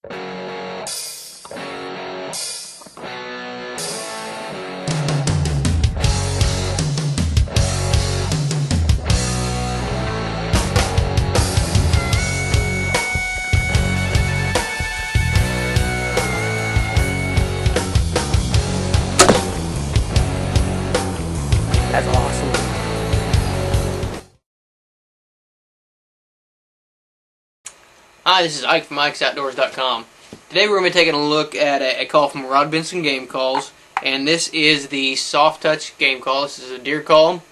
That's awesome. Hi, this is Ike from IkesOutdoors.com. Today we're going to be taking a look at a call from Rod Benson Game Calls, and this is the soft touch game call. This is a deer call,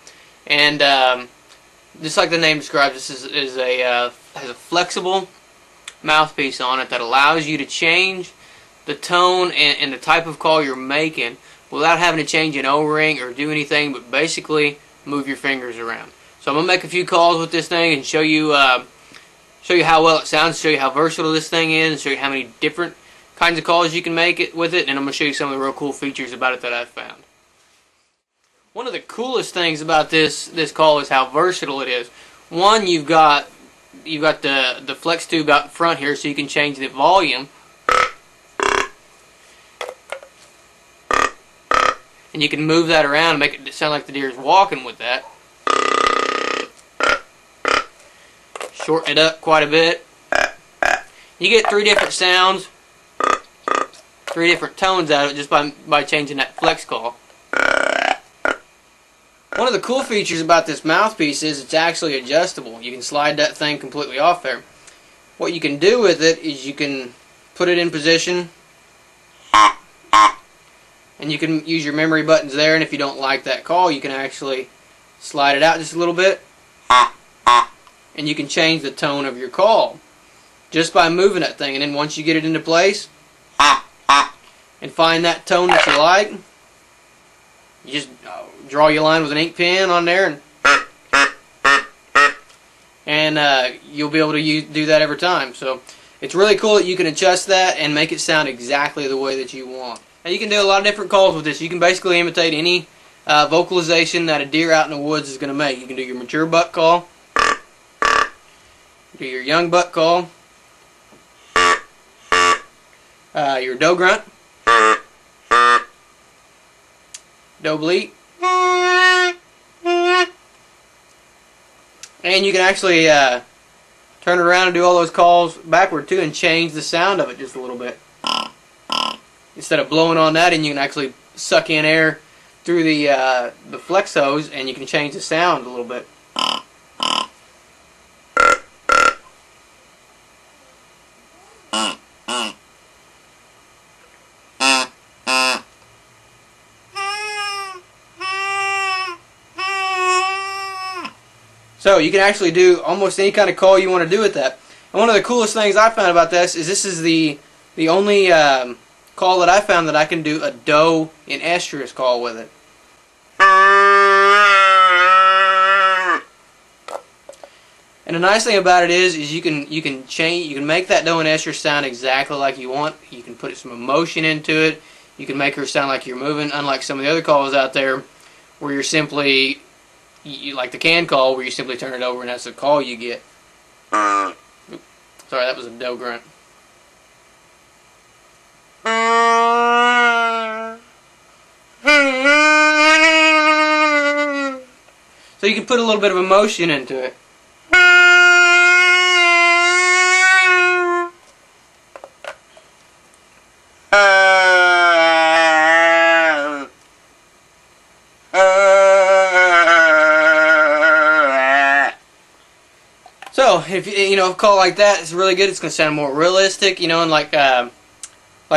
and just like the name describes, this has a flexible mouthpiece on it that allows you to change the tone and the type of call you're making without having to change an O-ring or do anything but basically move your fingers around. So I'm going to make a few calls with this thing and show you how well it sounds, show you how versatile this thing is, and show you how many different kinds of calls you can make it with it, and I'm going to show you some of the real cool features about it that I've found. One of the coolest things about this call is how versatile it is. One, you've got the flex tube out front here, so you can change the volume. And you can move that around and make it sound like the deer is walking with that. Shorten it up quite a bit. You get 3 different sounds, 3 different tones out of it just by changing that flex call. One of the cool features about this mouthpiece is it's actually adjustable. You can slide that thing completely off there. What you can do with it is you can put it in position, and you can use your memory buttons there, and if you don't like that call, you can actually slide it out just a little bit, and you can change the tone of your call just by moving that thing. And then once you get it into place and find that tone that you like, you just draw your line with an ink pen on there, and you'll be able to do that every time. So it's really cool that you can adjust that and make it sound exactly the way that you want. Now you can do a lot of different calls with this. You can basically imitate any vocalization that a deer out in the woods is going to make. You can do your mature buck call, do your young buck call, your doe grunt, doe bleat, and you can actually turn it around and do all those calls backward too and change the sound of it just a little bit. Instead of blowing on that, and you can actually suck in air through the flex hose, and you can change the sound a little bit. So you can actually do almost any kind of call you want to do with that. And one of the coolest things I found about this is the only call that I found that I can do a doe in estrus call with it. And the nice thing about it is you can make that doe in estrus sound exactly like you want. You can put some emotion into it. You can make her sound like you're moving, unlike some of the other calls out there where you're simply like the can call, where you simply turn it over and that's the call you get. Oops, sorry, that was a doe grunt. So you can put a little bit of emotion into it. So if a call like that is really good, it's going to sound more realistic, and like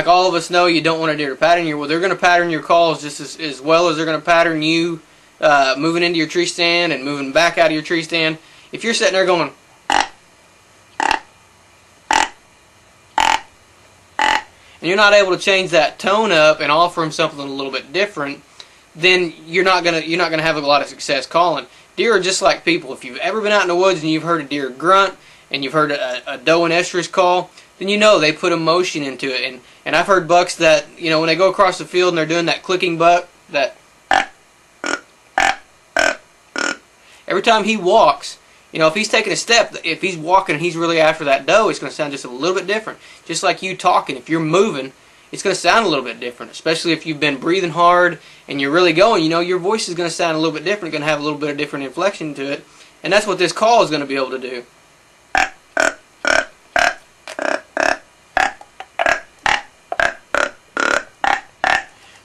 all of us know, you don't want a deer to pattern you. Well, they're going to pattern your calls just as well as they're going to pattern you moving into your tree stand and moving back out of your tree stand. If you're sitting there going, and you're not able to change that tone up and offer them something a little bit different, then you're not gonna have a lot of success calling. Deer are just like people. If you've ever been out in the woods and you've heard a deer grunt and you've heard a doe and estrus call, then you know they put emotion into it. And I've heard bucks that, when they go across the field and they're doing that clicking buck, that every time he walks, You know, if he's taking a step, if he's walking and he's really after that doe, it's going to sound just a little bit different. Just like you talking, if you're moving, it's going to sound a little bit different, especially if you've been breathing hard and you're really going. You know, your voice is going to sound a little bit different, going to have a little bit of different inflection to it, and that's what this call is going to be able to do.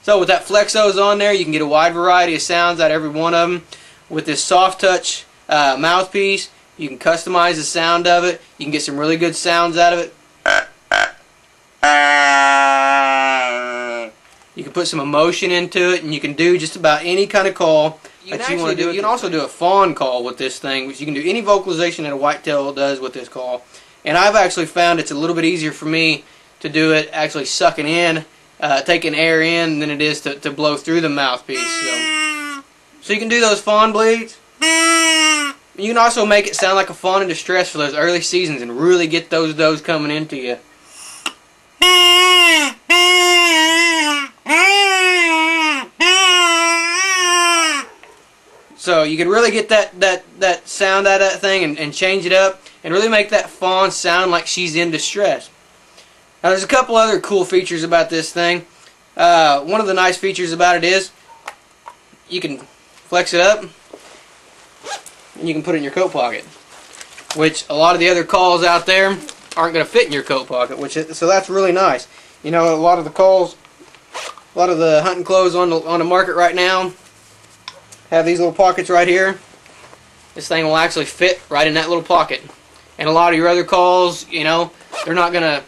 So with that Flexos on there, you can get a wide variety of sounds out of every one of them. With this soft touch mouthpiece, you can customize the sound of it. You can get some really good sounds out of it. You can put some emotion into it, and you can do just about any kind of call that you want to do. You can also do a fawn call with this thing, which you can do any vocalization that a whitetail does with this call. And I've actually found it's a little bit easier for me to do it actually sucking in, taking air in, than it is to blow through the mouthpiece. So you can do those fawn bleeds. You can also make it sound like a fawn in distress for those early seasons and really get those does coming into you. So you can really get that sound out of that thing and change it up and really make that fawn sound like she's in distress. Now there's a couple other cool features about this thing. One of the nice features about it is you can flex it up and you can put it in your coat pocket, which a lot of the other calls out there aren't going to fit in your coat pocket, so that's really nice. You know, a lot of the hunting clothes on the market right now have these little pockets right here. This thing will actually fit right in that little pocket. And a lot of your other calls, you know, they're not gonna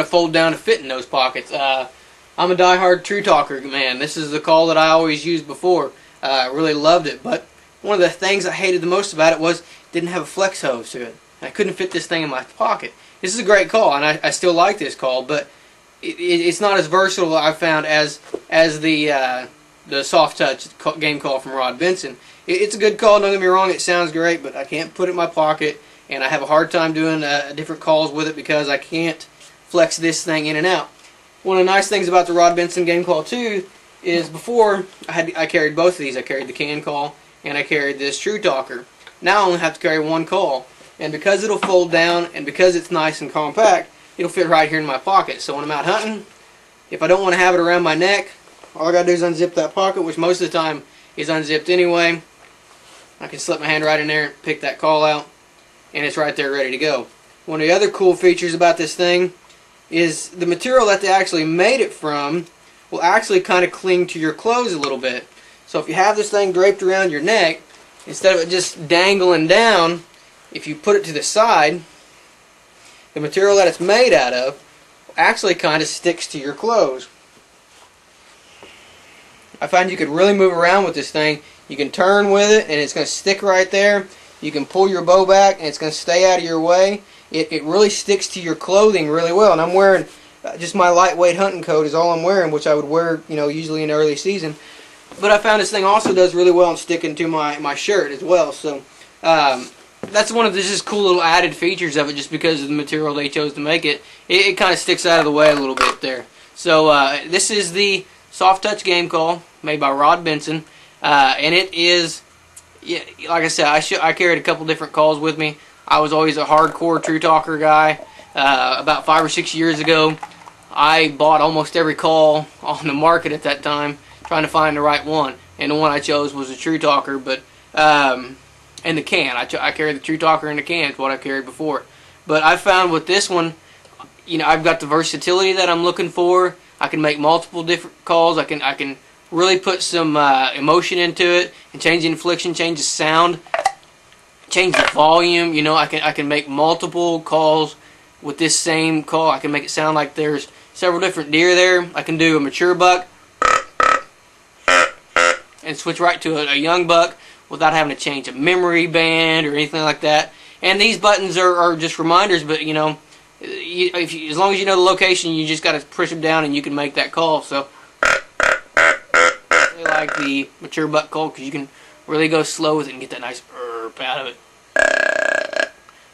fold down to fit in those pockets. I'm a die-hard True Talker man. This is the call that I always used before. I really loved it, but one of the things I hated the most about it was it didn't have a flex hose to it. I couldn't fit this thing in my pocket. This is a great call, and I still like this call, but it's not as versatile, I found, as the soft touch game call from Rod Benson. It's a good call, don't get me wrong, it sounds great, but I can't put it in my pocket, and I have a hard time doing different calls with it because I can't flex this thing in and out. One of the nice things about the Rod Benson game call too is before I carried both of these. I carried the can call and I carried this True Talker. Now I only have to carry one call, and because it'll fold down and because it's nice and compact, it'll fit right here in my pocket. So when I'm out hunting, if I don't want to have it around my neck, all I gotta do is unzip that pocket, which most of the time is unzipped anyway. I can slip my hand right in there, pick that call out, and it's right there ready to go. One of the other cool features about this thing is the material that they actually made it from will actually kind of cling to your clothes a little bit. So if you have this thing draped around your neck, instead of it just dangling down, if you put it to the side, the material that it's made out of actually kind of sticks to your clothes. I find you could really move around with this thing. You can turn with it and it's going to stick right there. You can pull your bow back and it's going to stay out of your way. It really sticks to your clothing really well. And I'm wearing just my lightweight hunting coat is all I'm wearing, which I would wear, you know, usually in the early season. But I found this thing also does really well in sticking to my shirt as well. So that's one of the just cool little added features of it, just because of the material they chose to make it. It kind of sticks out of the way a little bit there. So this is the soft touch game call made by Rod Benson, and it is, yeah, like I said, I carried a couple different calls with me. I was always a hardcore True Talker guy. About 5 or 6 years ago, I bought almost every call on the market at that time, trying to find the right one, and the one I chose was a True Talker. But and the can, I carried the True Talker in the can. It's what I carried before. But I found with this one, you know, I've got the versatility that I'm looking for. I can make multiple different calls. I can really put some emotion into it and change the inflection, change the sound, change the volume. You know, I can make multiple calls with this same call. I can make it sound like there's several different deer there. I can do a mature buck and switch right to a young buck without having to change a memory band or anything like that. And these buttons are just reminders, but you know, as long as you know the location, you just got to push them down and you can make that call. So I like the mature buck call because you can really go slow with it and get that nice out of it.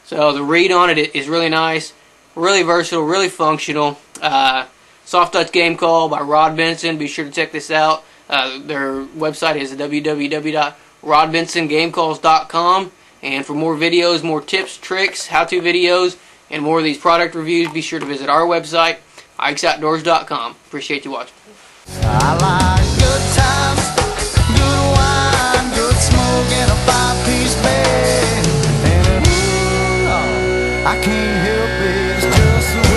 So the read on it is really nice, really versatile, really functional. Soft touch game call by Rod Benson. Be sure to check this out. Their website is www.rodbensongamecalls.com. And for more videos, more tips, tricks, how-to videos, and more of these product reviews, be sure to visit our website, ikesoutdoors.com. Appreciate you watching. I like good times, good wine, good smoke, and a five-piece bed. And I can't help it, it's just the way